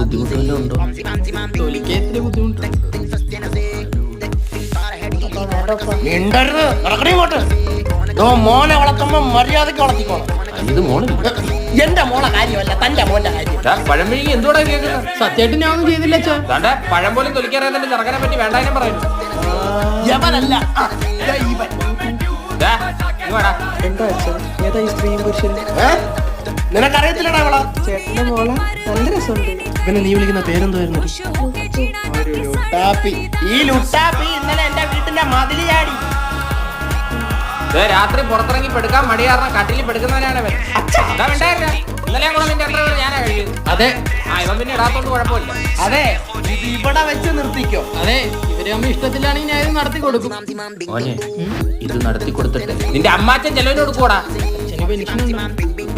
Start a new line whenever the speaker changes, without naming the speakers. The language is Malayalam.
ബുദ്ധിമുട്ടുണ്ടോ? തൊലിക്കേത്തിന് ബുദ്ധിമുട്ടുണ്ട്.
മിണ്ടരുത്, നടക്കണേ ഇങ്ങോട്ട്. മോനെ വളർത്തുമ്പോ മര്യാദക്ക് വളർത്തിക്കോണം.
ഇത് മോളിൽ
എന്റെ മോളെ കാര്യമല്ല, തന്റെ മോന്റെ കാര്യം.
പഴം വിഴുങ്ങി എന്തുകൂടെ കേൾക്കുന്നത്?
സത്യമായിട്ട് ഞാൻ ഒന്നും ചെയ്തില്ല അച്ഛാ.
ദാണ്ടെ പഴം പോലും തൊലിക്കറിയാതെ ചെറുക്കനെ പറ്റി വേണ്ടാനും പറയുന്നു.
യവനല്ല, ഇവൻ.
ദാ, ഇങ്ങ് വാടാ.
എന്താ അച്ഛൻ ഏതാ ഈ സ്ത്രീയും പുരുഷനും?
നിനക്കറിയത്തില്ലടാ അവളാ?
ചേട്ടന്റെ മോളെ നല്ല രസമുണ്ട്.
പിന്നെ നീ വിളിക്കുന്ന പേരെന്തായിരുന്നു?
ഒരു ലുട്ടാപ്പി. ഈ ലുട്ടാപ്പി ഇന്നലെ എന്റെ വീട്ടിന്റെ മതില് ചാടി.
രാത്രി പുറത്തിറങ്ങി പെടുക്കാൻ മടി കാരണം കട്ടിലിൽ പെടുക്കുന്നവനാണ് അവൻ. ഇതാ വേണ്ടായിരുന്ന ഇന്നലെ കൂടെ നിന്റെ അത്ര ഞാനാ കഴിയുന്നത്.
അതെ
ഇവൻ പിന്നെ ഇടാത്തോണ്ട് കുഴപ്പമില്ല.
അതെ, ഇത് ഇവിടെ വെച്ച് നിർത്തിക്കോ.
അതെ, ഇവര് അമ്മ ഇഷ്ടത്തിലാണെങ്കിൽ ഞാൻ ഇത് നടത്തി കൊടുക്കും.
മോനെ ഇത് നടത്തി കൊടുത്തിട്ട് നിന്റെ അമ്മാച്ചൻ ചെലവിന് കൊടുക്കൂടാ.
അച്ഛന് പെൻഷനുണ്ട്.